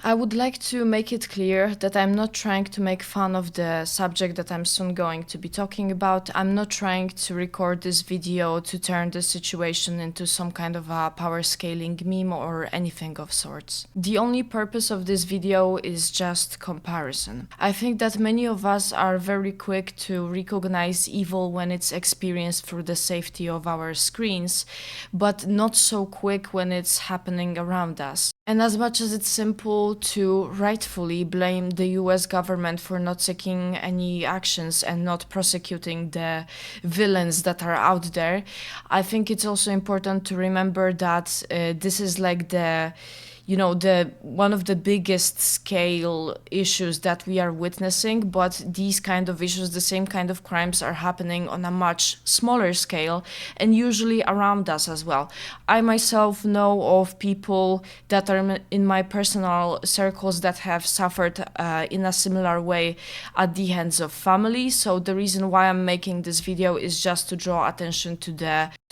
I would like to make it clear that I'm not trying to make fun of the subject that I'm soon going to be talking about. I'm not trying to record this video to turn the situation into some kind of a power scaling meme or anything of sorts. The only purpose of this video is just comparison. I think that many of us are very quick to recognize evil when it's experienced through the safety of our screens, but not so quick when it's happening around us. And as much as it's simple to rightfully blame the US government for not taking any actions and not prosecuting the villains that are out there, I think it's also important to remember that this is like the one of the biggest scale issues that we are witnessing, but these kind of issues, the same kind of crimes are happening on a much smaller scale and usually around us as well. I myself know of people that are in my personal circles that have suffered in a similar way at the hands of family. So the reason why I'm making this video is just to draw attention to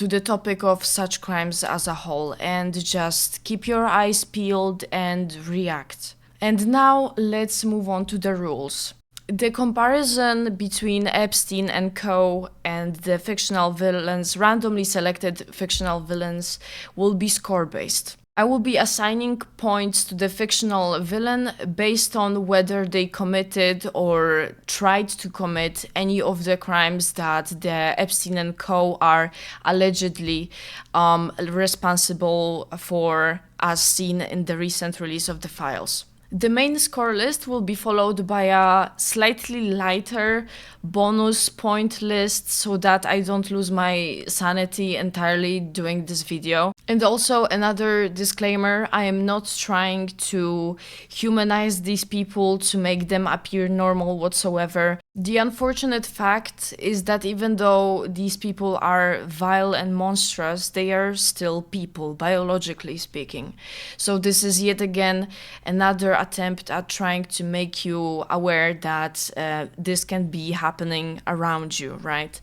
the topic of such crimes as a whole, and just keep your eyes peeled and react. And now let's move on to the rules. The comparison between Epstein and Co. and the fictional villains, randomly selected fictional villains, will be score-based. I will be assigning points to the fictional villain based on whether they committed or tried to commit any of the crimes that the Epstein and Co. are allegedly responsible for, as seen in the recent release of the files. The main score list will be followed by a slightly lighter bonus point list so that I don't lose my sanity entirely doing this video. And also another disclaimer, I am not trying to humanize these people to make them appear normal whatsoever. The unfortunate fact is that even though these people are vile and monstrous, they are still people, biologically speaking. So this is yet again another attempt at trying to make you aware that this can be happening around you, right?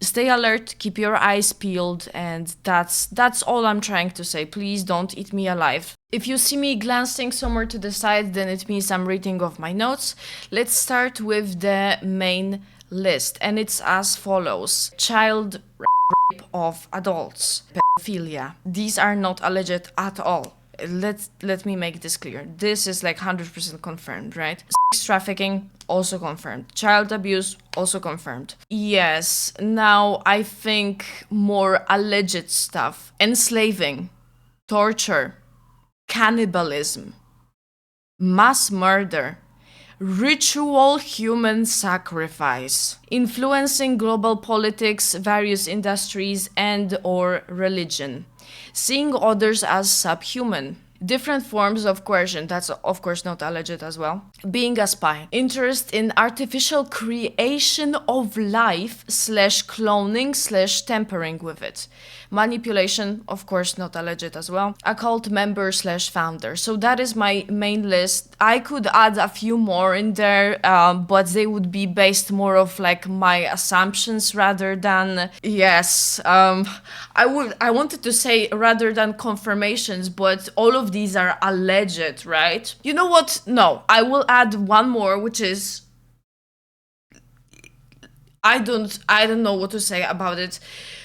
Stay alert, keep your eyes peeled, and that's all I'm trying to say. Please don't eat me alive. If you see me glancing somewhere to the side, then it means I'm reading off my notes. Let's start with the main list, and it's as follows. Child rape of adults, pedophilia. These are not alleged at all. Let me make this clear. This is like 100% confirmed, right? Sex trafficking, also confirmed. Child abuse, also confirmed. Yes, now I think more alleged stuff. Enslaving, torture, cannibalism, mass murder, ritual human sacrifice, influencing global politics, various industries, and/or religion, seeing others as subhuman, different forms of coercion, that's of course not alleged as well, being a spy, interest in artificial creation of life / cloning / tampering with it, manipulation, of course not alleged as well, occult member / founder. So that is my main list. I could add a few more in there, but they would be based more of like my assumptions rather than, yes, I wanted to say rather than confirmations, but all of these are alleged, right? You know what? No, I will add one more, which is, I don't know what to say about it,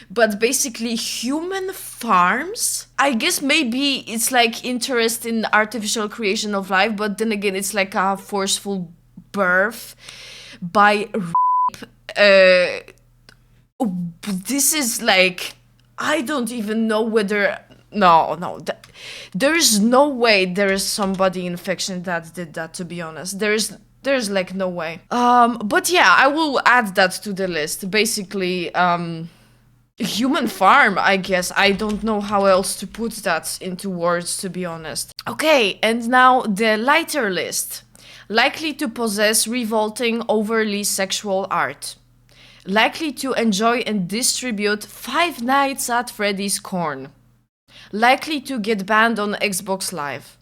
but basically human farms. I guess maybe it's like interest in artificial creation of life, but then again it's like a forceful birth by rape. This is like, I don't even know whether there's no way there is somebody in fiction that did that, to be honest. There's like no way. But yeah, I will add that to the list. Basically, human farm, I guess. I don't know how else to put that into words, to be honest. Okay, and now the lighter list. Likely to possess revolting, overly sexual art. Likely to enjoy and distribute Five Nights at Freddy's corn. Likely to get banned on Xbox Live.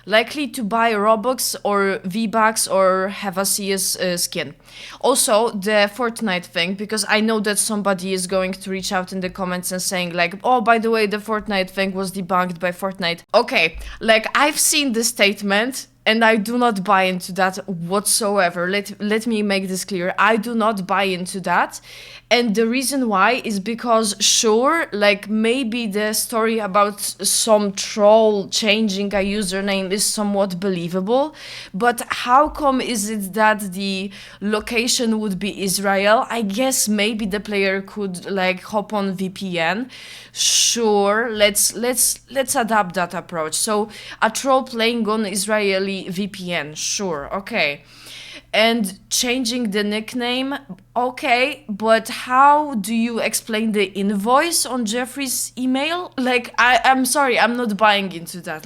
likely to buy Robux or V-Bucks or have a CS skin. Also, the Fortnite thing, because I know that somebody is going to reach out in the comments and saying like, oh, by the way, the Fortnite thing was debunked by Fortnite. Okay, like I've seen the statement and I do not buy into that whatsoever. Let me make this clear. I do not buy into that. And the reason why is because, sure, like maybe the story about some troll changing a username is somewhat believable, but how come is it that the location would be Israel? I guess maybe the player could like hop on VPN. Sure, let's adapt that approach. So a troll playing on Israeli VPN, sure, okay. And changing the nickname, okay, but how do you explain the invoice on Jeffrey's email? Like, I'm sorry, I'm not buying into that.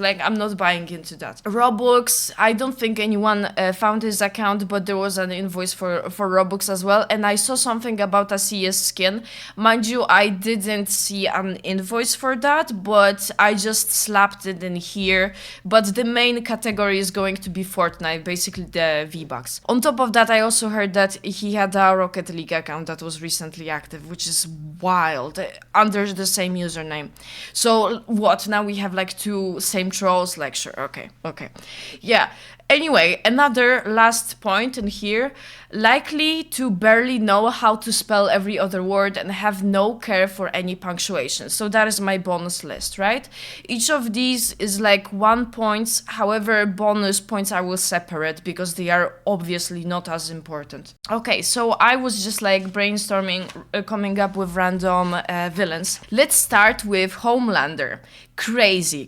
Robux, I don't think anyone found his account, but there was an invoice for Robux as well. And I saw something about a CS skin. Mind you, I didn't see an invoice for that, but I just slapped it in here. But the main category is going to be Fortnite, basically the V-Bucks. On top of that, I also heard that he had a Rocket League account that was recently active, which is wild, under the same username. So what, now we have like two same trolls? Like, sure, okay. Yeah, anyway, another last point in here, likely to barely know how to spell every other word and have no care for any punctuation. So that is my bonus list, right? Each of these is like 1 point, however, bonus points I will separate because they are obviously not as important. Okay, so I was just like brainstorming, coming up with random villains. Let's start with Homelander. Crazy,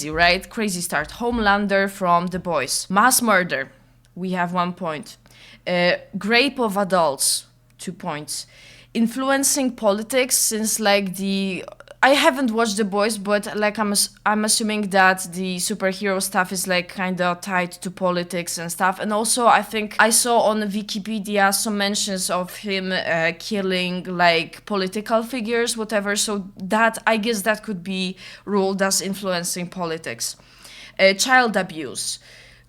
right? Crazy start. Homelander from The Boys. Mass murder. We have 1 point. Grape of adults. 2 points. Influencing politics, since like I haven't watched The Boys, but like I'm assuming that the superhero stuff is like kind of tied to politics and stuff. And also I think I saw on Wikipedia some mentions of him killing like political figures, whatever. So that, I guess that could be ruled as influencing politics. Child abuse,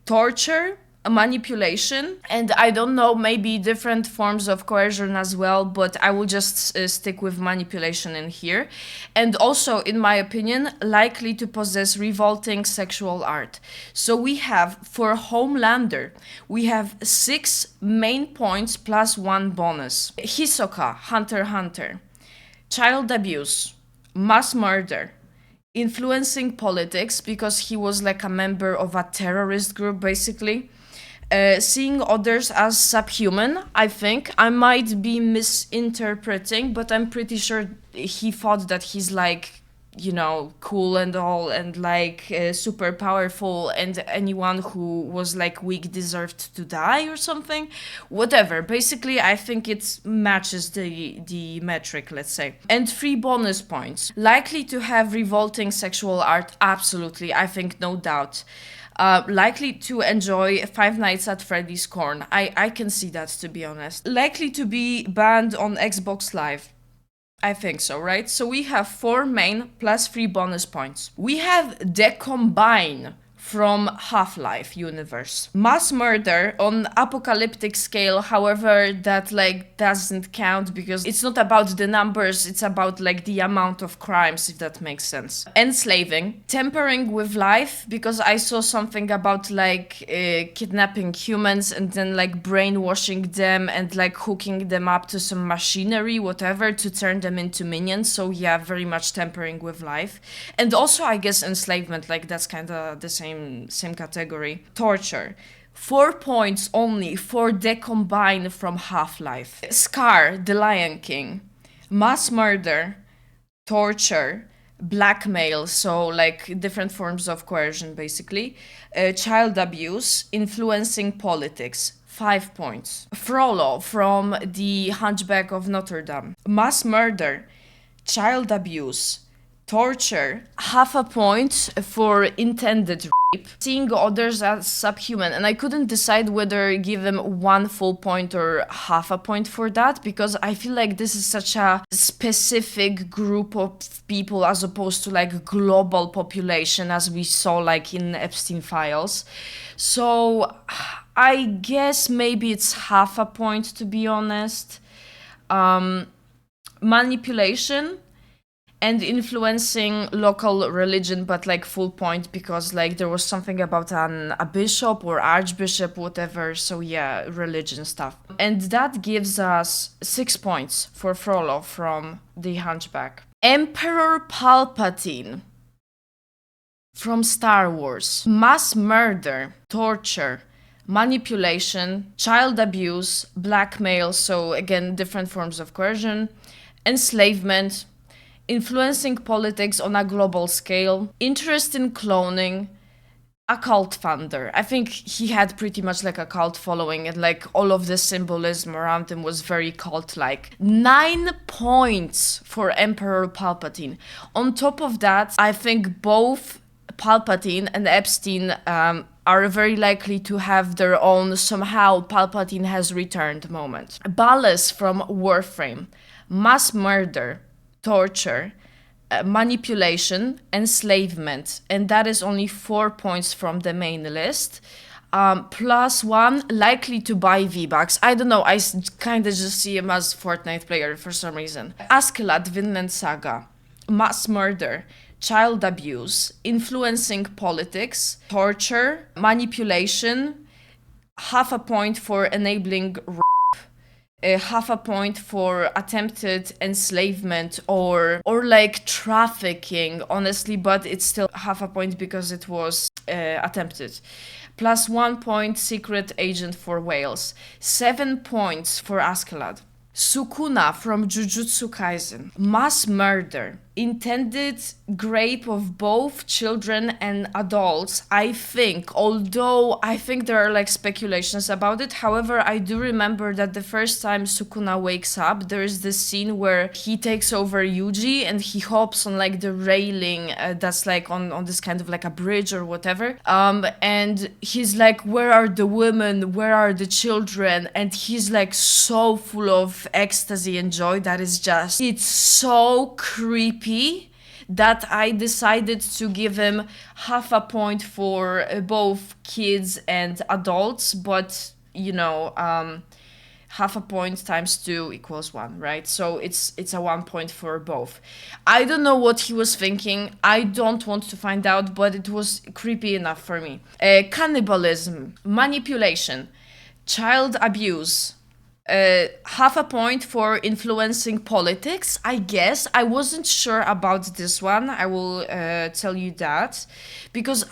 torture, manipulation, and I don't know, maybe different forms of coercion as well, but I will just stick with manipulation in here. And also, in my opinion, likely to possess revolting sexual art. So we have, for Homelander, we have 6 main points plus 1 bonus. Hisoka, Hunter x Hunter. Child abuse, mass murder, influencing politics because he was like a member of a terrorist group, basically. Seeing others as subhuman, I think. I might be misinterpreting, but I'm pretty sure he thought that he's like, you know, cool and all, and like super powerful, and anyone who was like weak deserved to die or something. Whatever. Basically, I think it matches the metric, let's say. And 3 bonus points. Likely to have revolting sexual art, absolutely. I think no doubt. Likely to enjoy Five Nights at Freddy's corn. I can see that, to be honest. Likely to be banned on Xbox Live. I think so, right? So we have 4 main plus 3 bonus points. We have the combine from Half-Life universe. Mass murder on apocalyptic scale, however, that like doesn't count because it's not about the numbers, it's about like the amount of crimes, if that makes sense. Enslaving, tampering with life, because I saw something about like kidnapping humans and then like brainwashing them and like hooking them up to some machinery, whatever, to turn them into minions. So yeah, very much tampering with life. And also I guess enslavement, like that's kind of the same category. Torture, 4 points only for the combine from Half-Life. Scar, the Lion King. Mass murder, torture, blackmail, so like different forms of coercion basically. Child abuse, influencing politics, 5 points. Frollo from The Hunchback of Notre Dame. Mass murder, child abuse, Torture, half a point for intended rape. Seeing others as subhuman, and I couldn't decide whether give them 1 full point or half a point for that, because I feel like this is such a specific group of people as opposed to like global population as we saw like in Epstein files. So I guess maybe it's half a point, to be honest. Manipulation and influencing local religion, but like full point, because like there was something about a bishop or archbishop, whatever. So yeah, religion stuff. And that gives us 6 points for Frollo from The Hunchback. Emperor Palpatine from Star Wars. Mass murder, torture, manipulation, child abuse, blackmail, so again, different forms of coercion, enslavement, influencing politics on a global scale, interest in cloning, a cult founder. I think he had pretty much like a cult following, and like all of the symbolism around him was very cult-like. 9 points for Emperor Palpatine. On top of that, I think both Palpatine and Epstein are very likely to have their own somehow Palpatine has returned moment. Ballas from Warframe. Mass murder, torture, manipulation, enslavement, and that is only 4 points from the main list. +1, likely to buy V-Bucks. I don't know, I kind of just see him as Fortnite player for some reason. Askeladd, Vinland Saga. Mass murder, child abuse, influencing politics, torture, manipulation, half a point for enabling half a point for attempted enslavement or like trafficking, honestly, but it's still half a point because it was attempted. +1 point secret agent for Wales. 7 points for Askeladd. Sukuna from Jujutsu Kaisen. Mass murder, intended rape of both children and adults, I think, although I think there are like speculations about it. However, I do remember that the first time Sukuna wakes up, there is this scene where he takes over Yuji and he hops on like the railing that's like on this kind of like a bridge or whatever, and he's like, where are the women, where are the children? And he's like so full of ecstasy and joy that is just, it's so creepy that I decided to give him half a point for both kids and adults, but you know, half a point times 2 equals 1, right? So it's a 1 point for both. I don't know what he was thinking. I don't want to find out, but it was creepy enough for me. Cannibalism, manipulation, child abuse, half a point for influencing politics, I guess. I wasn't sure about this one. I will tell you that, because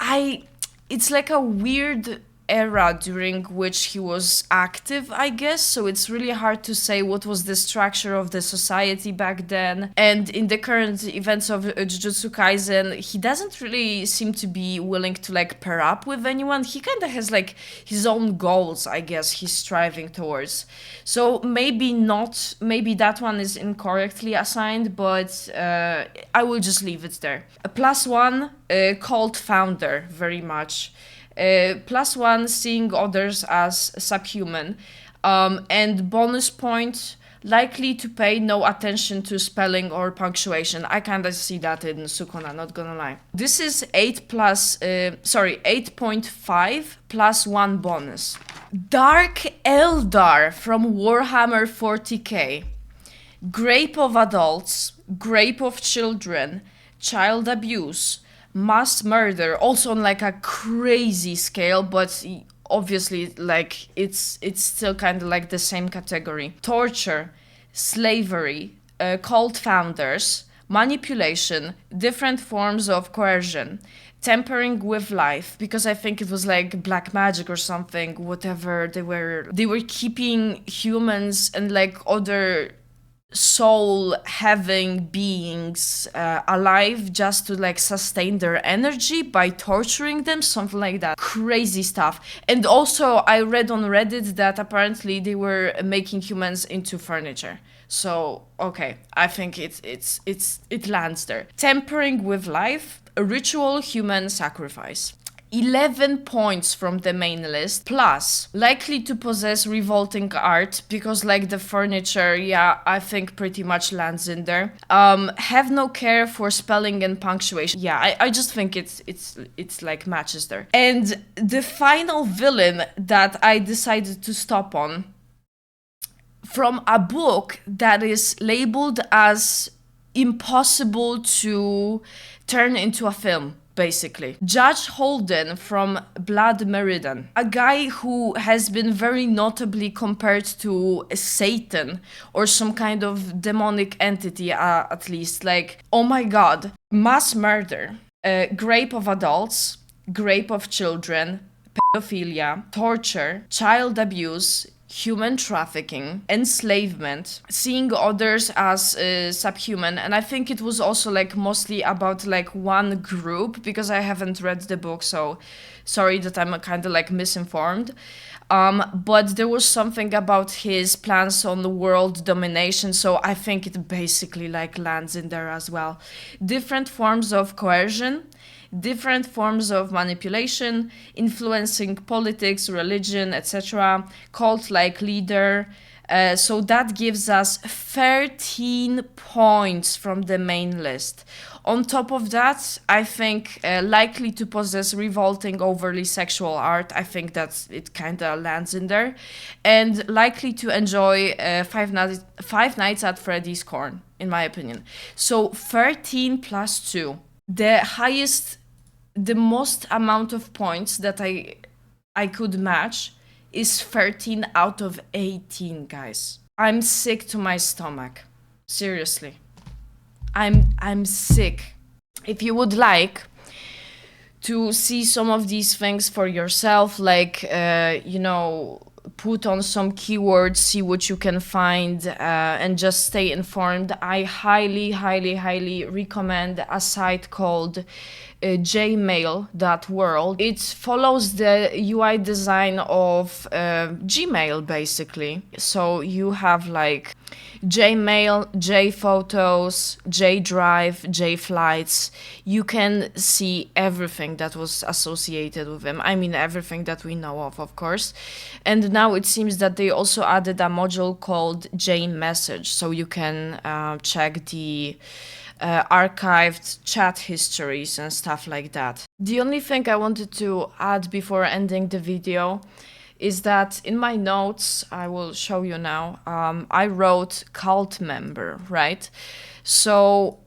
it's like a weird era during which he was active, I guess, so it's really hard to say what was the structure of the society back then. And in the current events of Jujutsu Kaisen, he doesn't really seem to be willing to like pair up with anyone. He kind of has like his own goals, I guess, he's striving towards. So maybe not, maybe that one is incorrectly assigned, but I will just leave it there. A +1, cult founder, very much. +1, seeing others as subhuman, and bonus point, likely to pay no attention to spelling or punctuation. I kind of see that in Sukuna, not gonna lie. This is 8.5 +1 bonus. Dark Eldar from Warhammer 40k. Grape of adults, grape of children, child abuse, mass murder, also on like a crazy scale, but obviously like it's still kind of like the same category. Torture, slavery, cult founders, manipulation, different forms of coercion, tampering with life, because I think it was like black magic or something, whatever. They were keeping humans and like other soul having beings alive just to like sustain their energy by torturing them, something like that. Crazy stuff. And also I read on Reddit that apparently they were making humans into furniture. So okay, I think it lands there. Tempering with life, a ritual human sacrifice. 11 points from the main list, plus likely to possess revolting art, because like the furniture, yeah, I think pretty much lands in there. Have no care for spelling and punctuation. Yeah, I just think it's like matches there. And the final villain that I decided to stop on, from a book that is labeled as impossible to turn into a film, basically. Judge Holden from Blood Meridian, a guy who has been very notably compared to Satan or some kind of demonic entity, at least. Like, oh my god, mass murder, grape of adults, grape of children, pedophilia, torture, child abuse, human trafficking, enslavement, seeing others as subhuman. And I think it was also like mostly about like one group, because I haven't read the book, so sorry that I'm kind of like misinformed. But there was something about his plans on the world domination, so I think it basically like lands in there as well. Different forms of coercion, different forms of manipulation, influencing politics, religion, etc., cult-like leader. So that gives us 13 points from the main list. On top of that, I think likely to possess revolting, overly sexual art. I think that it kind of lands in there. And likely to enjoy Five Nights at Freddy's Corn, in my opinion. So 13 plus 2. The most amount of points that I could match is 13 out of 18, guys. I'm sick to my stomach. Seriously. I'm sick. If you would like to see some of these things for yourself, like put on some keywords, see what you can find, and just stay informed, I highly recommend a site called jmail.world. It follows the UI design of Gmail, basically. So you have like Jmail, JPhotos, JDrive, JFlights. You can see everything that was associated with them. I mean, everything that we know of course. And now it seems that they also added a module called JMessage, so you can check the archived chat histories and stuff like that. The only thing I wanted to add before ending the video is that in my notes, I will show you now, I wrote cult member, right? So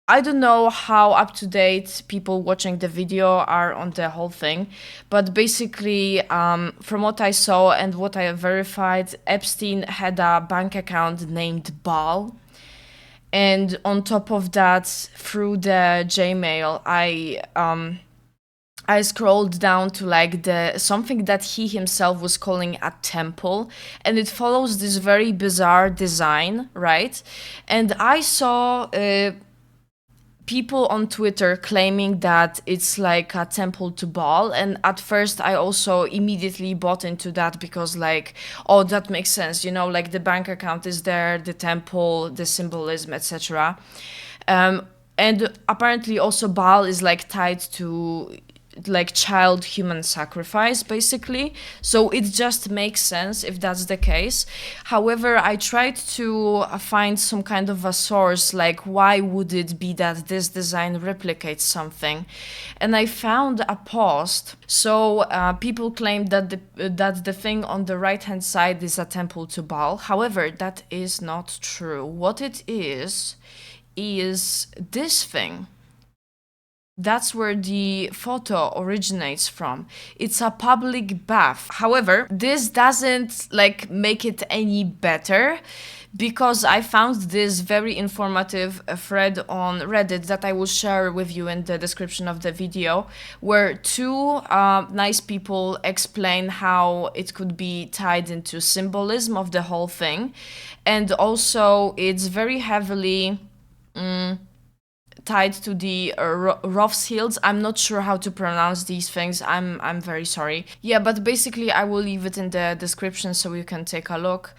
I don't know how up to date people watching the video are on the whole thing, but basically, from what I saw and what I have verified, Epstein had a bank account named Bal. And on top of that, through the Gmail, I scrolled down to like something that he himself was calling a temple, and it follows this very bizarre design, right? And I saw people on Twitter claiming that it's like a temple to Baal, and at first I also immediately bought into that, because like, oh, that makes sense, like the bank account is there, the temple, the symbolism, etc. And apparently also Baal is like tied to like child human sacrifice, basically, so it just makes sense if that's the case. However, I tried to find some kind of a source, like why would it be that this design replicates something, and I found a post. So people claim that the thing on the right hand side is a temple to Baal. However, that is not true. What it is this thing. That's where the photo originates from. It's a public bath. However, this doesn't like make it any better, because I found this very informative thread on Reddit that I will share with you in the description of the video, where two nice people explain how it could be tied into symbolism of the whole thing. And also it's very heavily tied to the Rothschilds. I'm not sure how to pronounce these things. I'm very sorry. Yeah, but basically I will leave it in the description so you can take a look.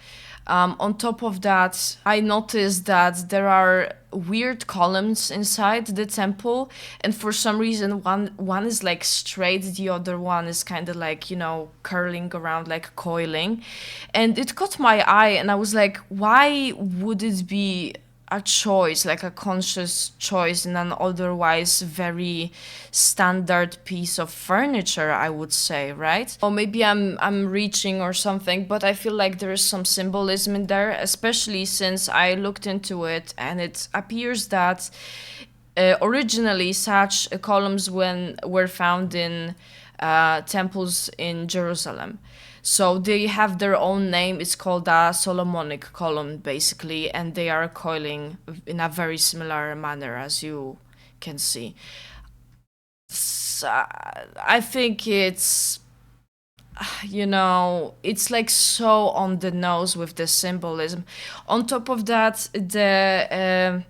On top of that, I noticed that there are weird columns inside the temple, and for some reason one is like straight, the other one is kind of like, you know, curling around, like coiling, and it caught my eye, and I was like, why would it be a choice, like a conscious choice in an otherwise very standard piece of furniture, I would say, right? Or maybe I'm reaching or something, but I feel like there is some symbolism in there, especially since I looked into it and it appears that originally such columns were found in temples in Jerusalem. So they have their own name. It's called a Solomonic column, basically, and they are coiling in a very similar manner, as you can see. So, I think it's, you know, it's like so on the nose with the symbolism. On top of that, the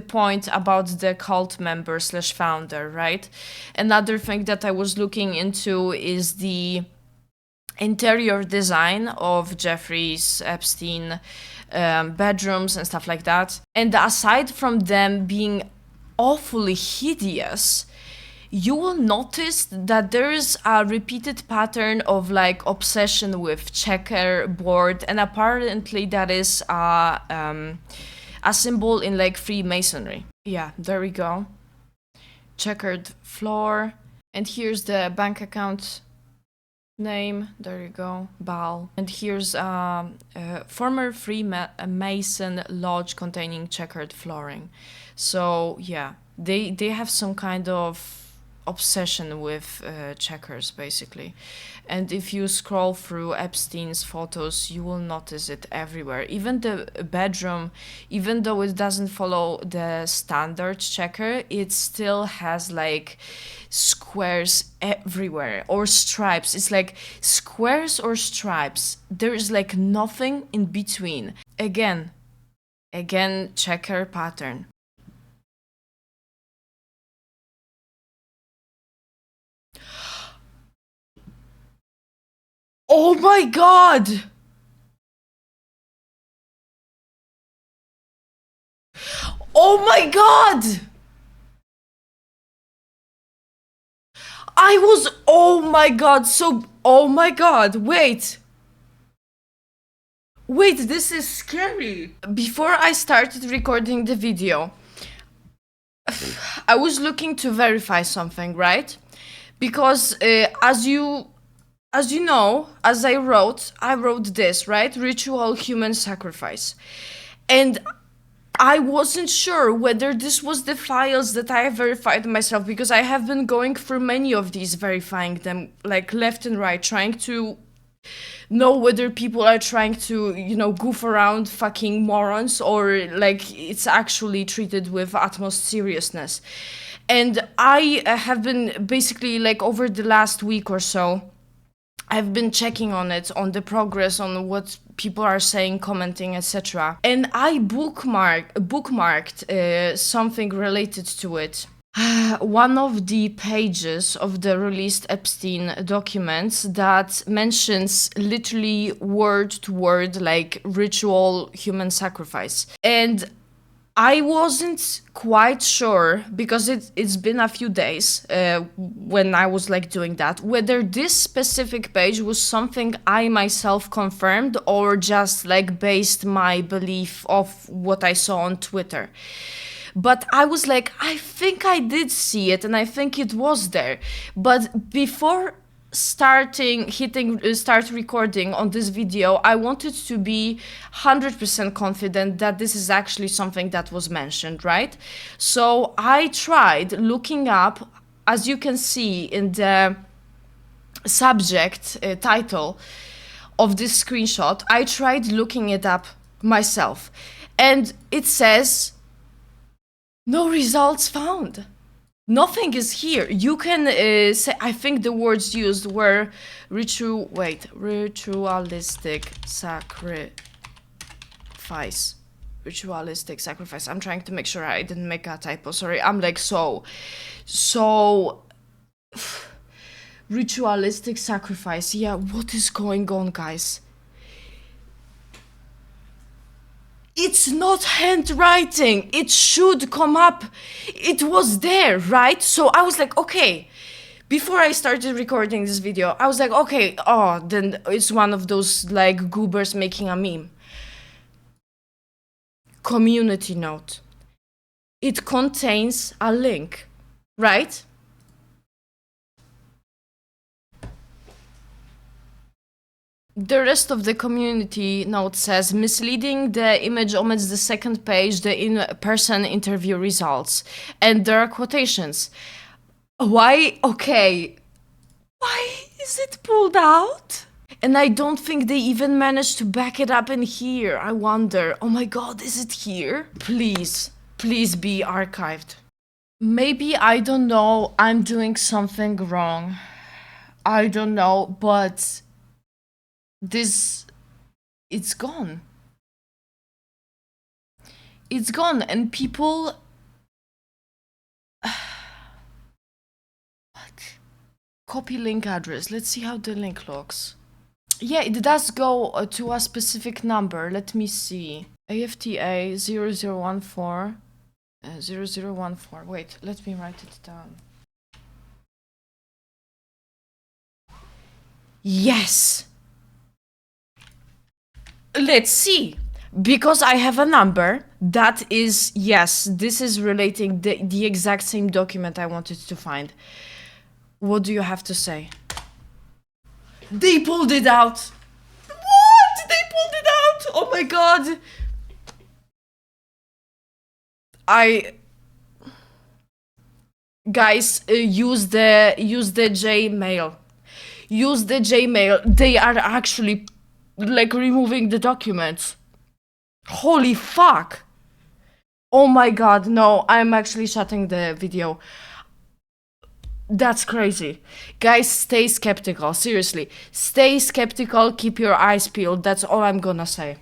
point about the cult member slash founder, right? Another thing that I was looking into is the interior design of Jeffrey's Epstein bedrooms and stuff like that. And aside from them being awfully hideous, you will notice that there is a repeated pattern of like obsession with checkerboard, and apparently that is a symbol in like Freemasonry. Yeah, there we go. Checkered floor, and here's the bank account name, there you go, Baal. And here's a former Freemason lodge containing checkered flooring. So yeah, they have some kind of obsession with checkers, basically. And if you scroll through Epstein's photos, you will notice it everywhere. Even the bedroom, even though it doesn't follow the standard checker, it still has like squares everywhere, or stripes. It's like squares or stripes. There is like nothing in between. Again, checker pattern. Oh my god! Oh my god! I was, oh my god, so, oh my god, wait. Wait, this is scary. Before I started recording the video, I was looking to verify something, right? Because as you know, as I wrote this, right? Ritual human sacrifice. And I wasn't sure whether this was the files that I verified myself, because I have been going through many of these, verifying them like left and right, trying to know whether people are trying to, you know, goof around fucking morons, or like it's actually treated with utmost seriousness. And I have been basically like over the last week or so, I've been checking on it, on the progress, on what people are saying, commenting, etc. And I bookmarked something related to it. One of the pages of the released Epstein documents that mentions literally word to word like ritual human sacrifice. And I wasn't quite sure, because it's been a few days when I was like doing that, whether this specific page was something I myself confirmed or just like based my belief of what I saw on Twitter. But I was like, I think I did see it and I think it was there. But before start recording on this video, I wanted to be 100% confident that this is actually something that was mentioned, right? So I tried looking up, as you can see in the subject title of this screenshot, I tried looking it up myself, and it says no results found. Nothing is here. You can say, I think the words used were ritualistic sacrifice. ritualistic sacrifice. I'm trying to make sure I didn't make a typo. Sorry, I'm like so ritualistic sacrifice. Yeah, what is going on, guys? It's not handwriting. It should come up. It was there, right? So I was like, okay. Before I started recording this video, I was like, okay, oh, then it's one of those like goobers making a meme. Community note. It contains a link, right? The rest of the community note says, misleading, the image omits the second page, the in-person interview results. And there are quotations. Why? Okay. Why is it pulled out? And I don't think they even managed to back it up in here. I wonder. Oh my god, is it here? Please. Please be archived. Maybe, I don't know, I'm doing something wrong. I don't know, but this, it's gone. It's gone, and people... What? Copy link address. Let's see how the link looks. Yeah, it does go to a specific number. Let me see. AFTA 0014. 0014. Wait, let me write it down. Yes! Let's see. Because I have a number that is, yes, this is relating the exact same document I wanted to find. What do you have to say? They pulled it out! What? They pulled it out! Oh my god! Guys, use the Gmail. Use the Gmail. They are actually like removing the documents. Holy fuck! Oh my god, no, I'm actually shutting the video. That's crazy. Guys, stay skeptical. Seriously. Stay skeptical, keep your eyes peeled. That's all I'm gonna say.